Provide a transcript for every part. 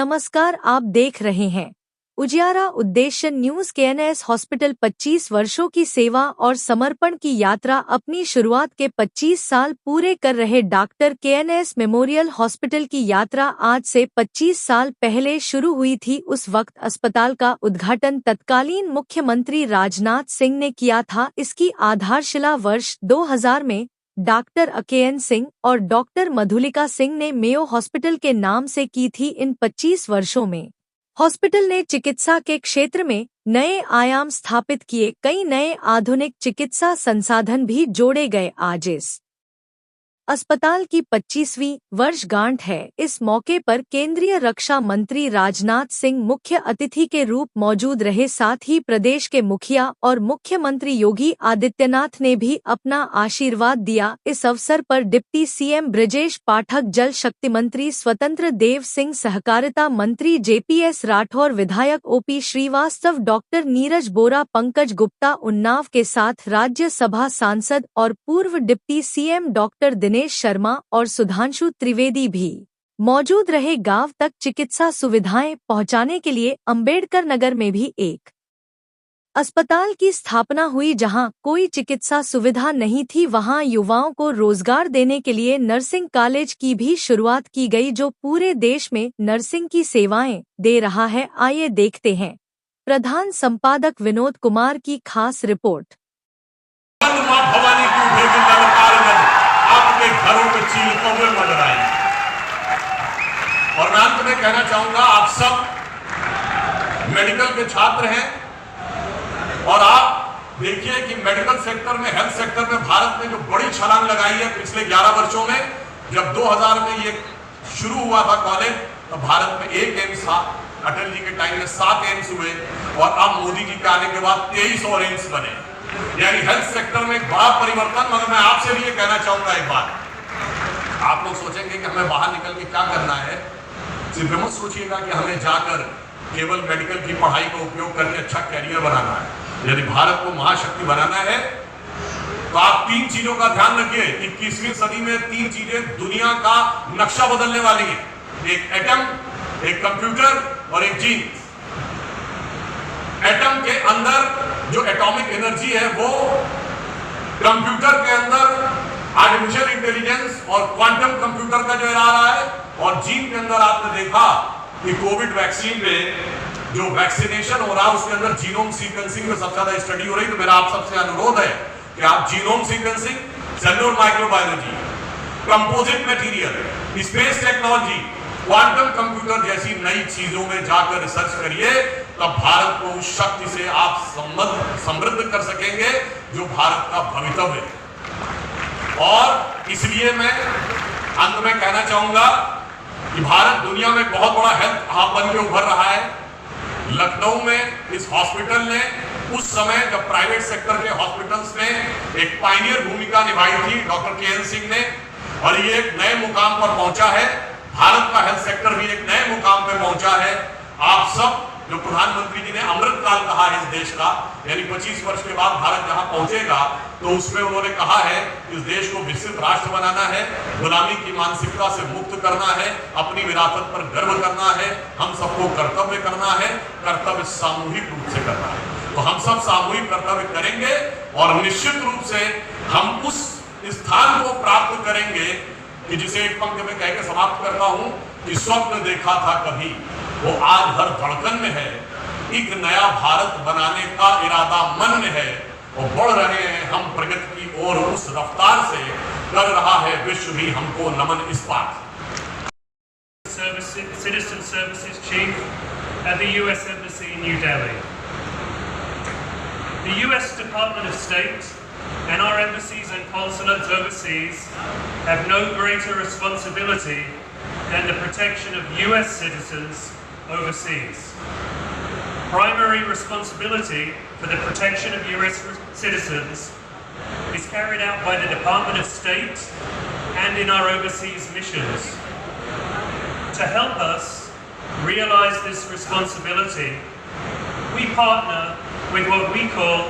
नमस्कार, आप देख रहे हैं उजियारा उद्देश्य न्यूज। केएनएस हॉस्पिटल 25 वर्षों की सेवा और समर्पण की यात्रा। अपनी शुरुआत के 25 साल पूरे कर रहे डॉक्टर केएनएस मेमोरियल हॉस्पिटल की यात्रा आज से 25 साल पहले शुरू हुई थी। उस वक्त अस्पताल का उद्घाटन तत्कालीन मुख्यमंत्री राजनाथ सिंह ने किया था। इसकी आधारशिला वर्ष 2000 में डॉक्टर अकेएन सिंह और डॉक्टर मधुलिका सिंह ने मेयो हॉस्पिटल के नाम से की थी। इन 25 वर्षों में हॉस्पिटल ने चिकित्सा के क्षेत्र में नए आयाम स्थापित किए। कई नए आधुनिक चिकित्सा संसाधन भी जोड़े गए। आज इस अस्पताल की 25वीं वर्षगांठ है। इस मौके पर केंद्रीय रक्षा मंत्री राजनाथ सिंह मुख्य अतिथि के रूप मौजूद रहे। साथ ही प्रदेश के मुखिया और मुख्यमंत्री योगी आदित्यनाथ ने भी अपना आशीर्वाद दिया। इस अवसर पर डिप्टी सीएम ब्रजेश पाठक, जल शक्ति मंत्री स्वतंत्र देव सिंह, सहकारिता मंत्री जेपीएस राठौर, विधायक ओपी श्रीवास्तव, डॉक्टर नीरज बोरा, पंकज गुप्ता उन्नाव के साथ राज्यसभा सांसद और पूर्व deputy CM doctor Dinesh Sharma और सुधांशु त्रिवेदी भी मौजूद रहे। गांव तक चिकित्सा सुविधाएं पहुंचाने के लिए अंबेडकर नगर में भी एक अस्पताल की स्थापना हुई। जहां कोई चिकित्सा सुविधा नहीं थी, वहां युवाओं को रोजगार देने के लिए नर्सिंग कॉलेज की भी शुरुआत की गई, जो पूरे देश में नर्सिंग की सेवाएं दे रहा है। आइए देखते हैं प्रधान संपादक विनोद कुमार की खास रिपोर्ट। आपके घरों में चीलकों में मंडराई। और मैं अंत में कहना चाहूंगा, आप सब मेडिकल के छात्र हैं और आप देखिए कि मेडिकल सेक्टर में, हेल्थ सेक्टर में भारत ने जो बड़ी छलांग लगाई है पिछले 11 वर्षों में। जब 2000 में ये शुरू हुआ था कॉलेज, तो भारत में 1 एम्स था। अटल जी के टाइम में 7 एम्स हुए और अब मोदी जी के आने के बाद 23 और एम्स बने। यानी हेल्थ सेक्टर में एक बड़ा परिवर्तन। मगर मैं आपसे भी ये कहना चाहूंगा एक बात, आप लोग सोचेंगे कि हमें बाहर निकल के क्या करना है। सिर्फ मत सोचिएगा कि हमें जाकर केवल मेडिकल की पढ़ाई का उपयोग करके अच्छा कैरियर बनाना है। यदि भारत को महाशक्ति बनाना है तो आप 3 चीजों का ध्यान रखिए। 21वीं सदी में 3 चीजें दुनिया का नक्शा बदलने वाली है। एक एटम, एक कंप्यूटर और एक जीन। एटम के अंदर जो एटॉमिक एनर्जी है, वो कंप्यूटर के अंदर आर्टिफिशियल इंटेलिजेंस और क्वांटम कंप्यूटर का जो आ रहा है, और जीन के अंदर आपने देखा कि कोविड वैक्सीन में जो वैक्सीनेशन हो रहा है उसके अंदर जीनोम सीक्वेंसिंग में सबसे ज्यादा स्टडी हो रही। तो मेरा आप सबसे अनुरोध है कि आप genome sequencing, cellular microbiology, composite material, space technology, quantum computer जैसी नई चीजों में जाकर रिसर्च करिए। तब भारत को उस शक्ति से आप समृद्ध कर सकेंगे जो भारत का भवितव्य है। और इसलिए मैं अंत में कहना चाहूंगा कि भारत दुनिया में बहुत बड़ा हेल्थ हब बन के उभर रहा है। लखनऊ में इस हॉस्पिटल ने उस समय जब प्राइवेट सेक्टर के हॉस्पिटल्स में एक पायनियर भूमिका निभाई थी डॉक्टर केएन सिंह ने, और ये एक नए मुकाम पर पहुंचा है। भारत का हेल्थ सेक्टर भी एक नए मुकाम पर पहुंचा है। आप सब जो प्रधानमंत्री जी ने अमृत काल कहा है इस देश का, यानी 25 वर्ष के बाद भारत जहां पहुंचेगा, तो उसमें उन्होंने कहा है कि इस देश को विकसित राष्ट्र बनाना है, गुलामी की मानसिकता से मुक्त करना है, अपनी विरासत पर गर्व करना है, हम सबको कर्तव्य करना है, कर्तव्य सामूहिक रूप से करना है। तो हम सब सामूहिक कर्तव्य करेंगे और निश्चित रूप से हम उस स्थान को प्राप्त करेंगे कि जिसे एक पंक्ति में कहकर समाप्त करता हूं कि स्वप्न देखा था कभी, वो आज हर धड़कन में है। एक नया भारत बनाने का इरादा मन में है और बढ़ रहे हैं हम प्रगति की ओर। उस रफ्तार से कर रहा है विश्व भी हमको नमन। इस बात Citizen Services Chief at the US Embassy in New Delhi. The US Department of State and our embassies and consulates overseas have no greater responsibility than the protection of US citizens overseas. Primary responsibility for the protection of US citizens is carried out by the Department of State and in our overseas missions. To help us realize this responsibility, we partner with what we call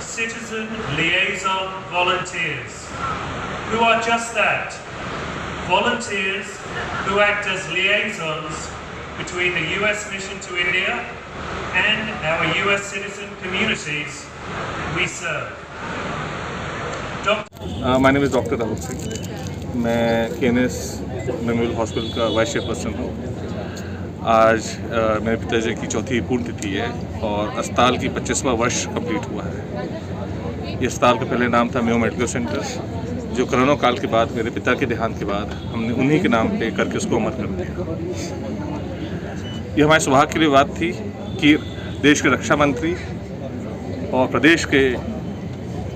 Citizen Liaison Volunteers, who are just that, volunteers who act as liaisons between the US mission to India and our US citizen communities we serve. My name is Dr. Rahul Singh. मैं KNS memorial hospital का vice chairperson हूँ। आज मेरे पिताजी की चौथी पुण्यतिथि है और अस्पताल की 25वां वर्ष कंप्लीट हुआ है। ये अस्पताल का पहले नाम था मेयो मेडिकल सेंटर, जो कोरोना काल के बाद मेरे पिता के देहांत के बाद हमने उन्हीं के नाम पे करके उसको अमर कर दिया। ये हमारे सौभाग्य की बात थी कि देश के रक्षा मंत्री और प्रदेश के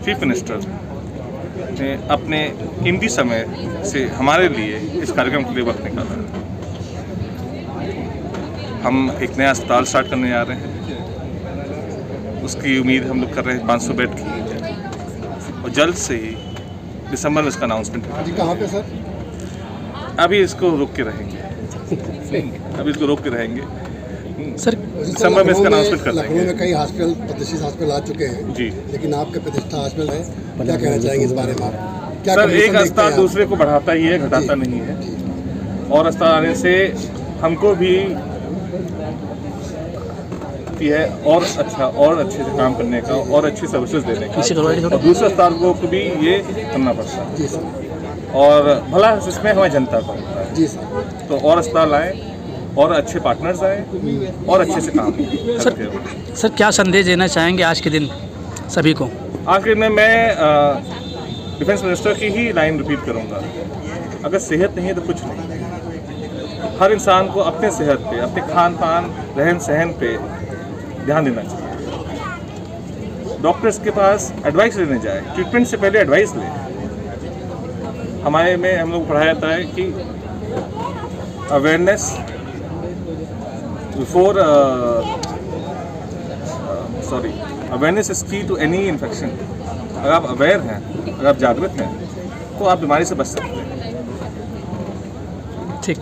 चीफ मिनिस्टर ने अपने कीमती समय से हमारे लिए इस कार्यक्रम के लिए वक्त निकाला। हम एक नया अस्पताल स्टार्ट करने जा रहे हैं, उसकी उम्मीद हम लोग कर रहे हैं 500 बेड की, और जल्द से ही दिसंबर में इसका अनाउंसमेंट होगा। जी कहाँ पे सर? अभी इसको रोक के रहेंगे सर दिसंबर में इसका अनाउंसमेंट कर देंगे। लखनऊ में कई हॉस्पिटल प्रतिष्ठित हॉस्पिटल आ चुके हैं जी, लेकिन आपका प्रतिष्ठा हॉस्पिटल है, क्या कहना चाहेंगे इस बारे में आप? क्या सर, कंडीशन एक देखते अस्पताल हैं दूसरे को बढ़ाता ही है, घटाता नहीं है। और अस्पताल आने से हमको भी है और अच्छे से काम करने का और अच्छी सर्विसेज देने का, और दूसरे अस्पताल को भी ये करना पड़ता है। जी सर। और भला इसमें हमारी जनता का होता है। जी सर। तो और अस्पताल आए और अच्छे पार्टनर्स आए और अच्छे से काम करें। सर क्या संदेश देना चाहेंगे आज के दिन सभी को? आखिर में मैं डिफेंस मिनिस्टर की ही लाइन रिपीट करूंगा, अगर सेहत नहीं है तो कुछ नहीं। हर इंसान को अपने सेहत पे, अपने खान पान, रहन सहन पे ध्यान देना चाहिए। डॉक्टर्स के पास एडवाइस लेने जाए, ट्रीटमेंट से पहले एडवाइस ले। हमारे में हम लोग पढ़ाया जाता है कि अवेयरनेस बिफोर अवेयरनेस इज की टू एनी इन्फेक्शन। अगर आप अवेयर हैं, अगर आप जागृत हैं, तो आप बीमारी से बच सकते हैं। ठीक।